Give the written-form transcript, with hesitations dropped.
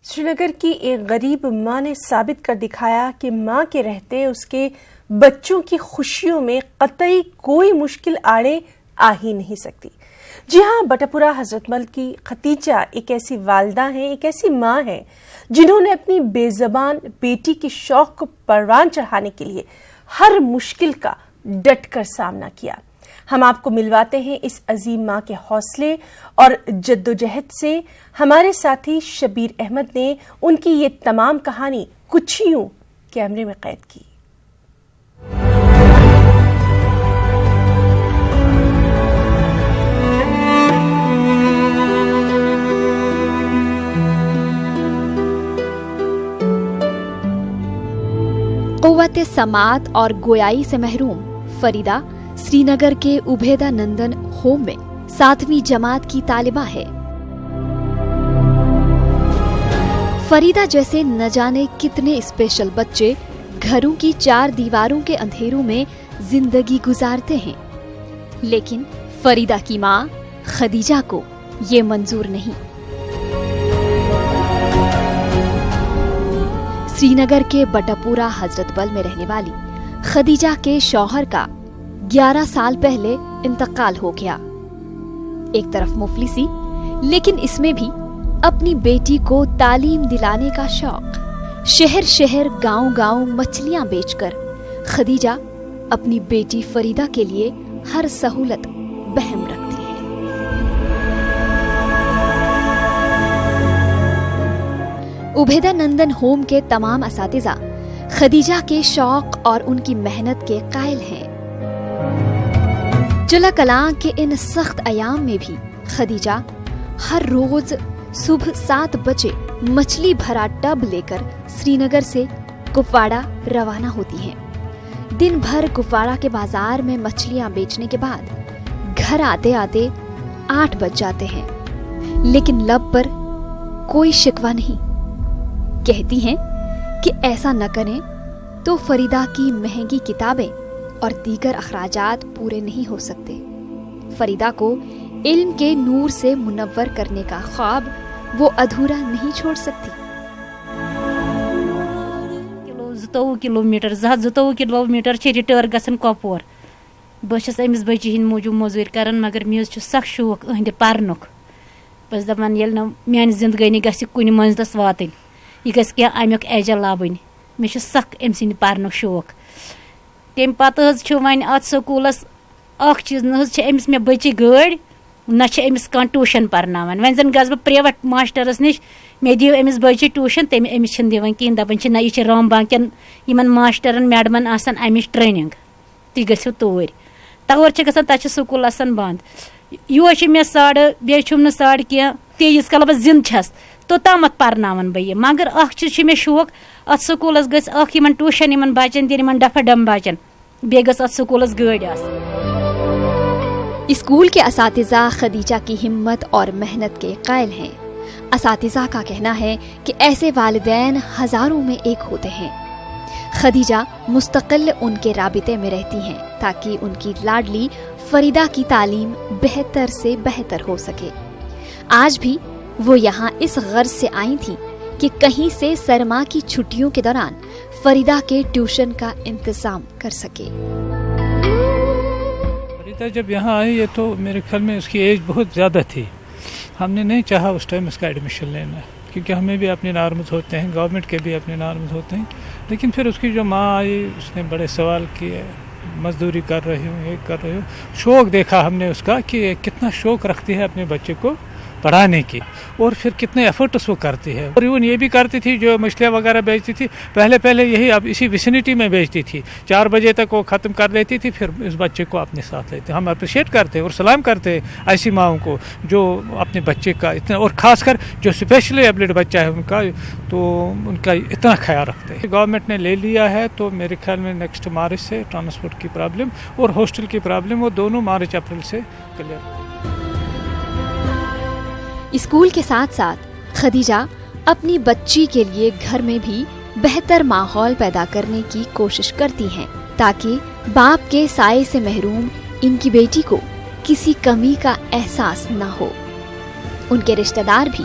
سری نگر کی ایک غریب ماں نے ثابت کر دکھایا کہ ماں کے رہتے اس کے بچوں کی خوشیوں میں قطعی کوئی مشکل آڑے آ ہی نہیں سکتی۔ جی ہاں، بٹاپورہ حضرت بل کی ختیجہ ایک ایسی والدہ ہیں، ایک ایسی ماں ہیں جنہوں نے اپنی بے زبان بیٹی کے شوق کو پروان چڑھانے کے لیے ہر مشکل کا ڈٹ کر سامنا کیا۔ ہم آپ کو ملواتے ہیں اس عظیم ماں کے حوصلے اور جدوجہد سے۔ ہمارے ساتھی شبیر احمد نے ان کی یہ تمام کہانی کچھ یوں کیمرے میں قید کی۔ قوت سماعت اور گویائی سے محروم فریدہ سری نگر کے عبیدہ نندن ہوم میں 7ویں جماعت کی طالبہ ہے۔ فریدہ جیسے نہ جانے کتنے اسپیشل بچے گھروں کی 4 دیواروں کے اندھیروں میں زندگی گزارتے ہیں، لیکن فریدہ کی ماں خدیجہ کو یہ منظور نہیں۔ سری نگر کے بٹاپورہ حضرت بل میں رہنے والی خدیجہ کے شوہر کا 11 سال پہلے انتقال ہو گیا۔ ایک طرف مفلسی، لیکن اس میں بھی اپنی بیٹی کو تعلیم دلانے کا شوق۔ شہر شہر گاؤں گاؤں مچھلیاں بیچ کر خدیجہ اپنی بیٹی فریدہ کے لیے ہر سہولت بہم رکھتی ہے۔ عبیدہ نندن ہوم کے تمام اساتذہ خدیجہ کے شوق اور ان کی محنت کے قائل ہیں۔ چلا کلاں کے ان سخت ایام میں بھی خدیجہ ہر روز صبح 7 بجے مچھلی بھرا ٹب لے کر سری نگر سے کپواڑہ روانہ ہوتی ہیں۔ دن بھر کپواڑہ کے بازار میں مچھلیاں بیچنے کے بعد گھر آتے آتے 8 بج جاتے ہیں، لیکن لب پر کوئی شکوہ نہیں۔ کہتی ہیں کہ ایسا نہ کریں تو فریدہ کی مہنگی کتابیں اور دیگر اخراجات پورے نہیں ہو سکتے۔ فریدہ کو علم کے نور سے منور کرنے کا خواب وہ ادھورا نہیں چھوڑ سکتی۔ 22 کلومیٹر 22 کلومیٹر ریٹر گژھن کپور۔ بہٕ أمِس بچی ہند موجوب موزوٗرۍ کران، مگر مےٚ چھُ سخ شوق أہنٛدِ پرنُک۔ بہٕ دپان ییٚلہِ نہٕ میانہِ زندگٲنی گژھِ کُنہِ منزلس واتٕنۍ، یہ گژھِ کینٛہہ امیُک ایجل لبٕنۍ۔ مےٚ چھُ سخ أمۍ سٕنٛدِ پرنُک شوق۔ تمہِ پتہٕ حظ چھُ وۄنۍ اتھ سکوٗلس اکھ چیٖز، نہ حظ چھِ أمِس مےٚ بچی گٲڑۍ، نہ چھِ أمِس کانٛہہ ٹیوٗشن پرناوان۔ وۄنۍ زن گژھٕ بہٕ پریویٹ ماسٹرس نِش، مےٚ دِیو أمِس بچی ٹیوٗشن، أمِس چھِنہٕ دِوان کِہیٖنۍ، دپان چھِ نہ یہِ چھِ رامباغ کٮ۪ن یِمن ماسٹرن میڈمن آسان امِچ ٹریننگ، تُہۍ گٔژھِو توٗرۍ۔ تور چھِ گژھان، تتہِ چھِ سکوٗل آسان بنٛد۔ یور چھِ مےٚ ساڑٕ، بیٚیہِ چھُم نہٕ ساڑٕ کینٛہہ، تیٖتِس کالس بہٕ زِنٛدٕ چھَس توٚتامتھ پرناون بہٕ یہِ۔ مگر اکھ چیٖز چھُ مےٚ شوق، اتھ سکوٗلس گژھِ اکھ یِمن ٹیوٗشن یِمن بچن دِنۍ، یِمن ڈفا ڈم بچن، بیٚیہِ گٔژھ اتھ سکوٗلس گٲڑۍ آسٕنۍ۔ اسکول کے اساتذہ خدیجہ کی ہمت اور محنت کے قائل ہیں۔ اساتذہ کا کہنا ہے کہ ایسے والدین ہزاروں میں ایک ہوتے ہیں۔ خدیجہ مستقل ان کے رابطے میں رہتی ہیں تاکہ ان کی لاڈلی فریدہ کی تعلیم بہتر سے بہتر ہو سکے۔ آج بھی وہ یہاں اس غرض سے آئی تھیں کہ کہیں سے سرما کی چھٹیوں کے دوران فریدہ کے ٹیوشن کا انتظام کر سکے۔ فریدہ جب یہاں آئی ہے تو میرے خیال میں اس کی ایج بہت زیادہ تھی۔ ہم نے نہیں چاہا اس ٹائم اس کا ایڈمیشن لینا، کیونکہ ہمیں بھی اپنے نارمز ہوتے ہیں، گورنمنٹ کے بھی اپنے نارمز ہوتے ہیں۔ لیکن پھر اس کی جو ماں آئی، اس نے بڑے سوال کیے، مزدوری کر رہی ہوں، یہ کر رہی ہوں، شوق دیکھا ہم نے اس کا کہ کتنا شوق رکھتی ہے اپنے بچے کو پڑھانے کی، اور پھر کتنے ایفرٹس وہ کرتی ہے۔ اور ایون یہ بھی کرتی تھی، جو مچھلیاں وغیرہ بیچتی تھی پہلے یہی اب اسی ویسینٹی میں بیچتی تھی، 4 بجے تک وہ ختم کر لیتی تھی، پھر اس بچے کو اپنے ساتھ لیتے۔ ہم اپریشیٹ کرتے اور سلام کرتے ایسی ماؤں کو جو اپنے بچے کا اتنا، اور خاص کر جو اسپیشلی ایبلڈ بچہ ہے ان کا، تو ان کا اتنا خیال رکھتے ہیں۔ گورنمنٹ نے لے لیا ہے تو میرے خیال میں نیکسٹ مارچ سے ٹرانسپورٹ کی پرابلم اور ہاسٹل کی پرابلم، وہ دونوں مارچ اپریل سے کلیئر۔ اسکول کے ساتھ ساتھ خدیجہ اپنی بچی کے لیے گھر میں بھی بہتر ماحول پیدا کرنے کی کوشش کرتی ہیں تاکہ باپ کے سائے سے محروم ان کی بیٹی کو کسی کمی کا احساس نہ ہو۔ ان کے رشتہ دار بھی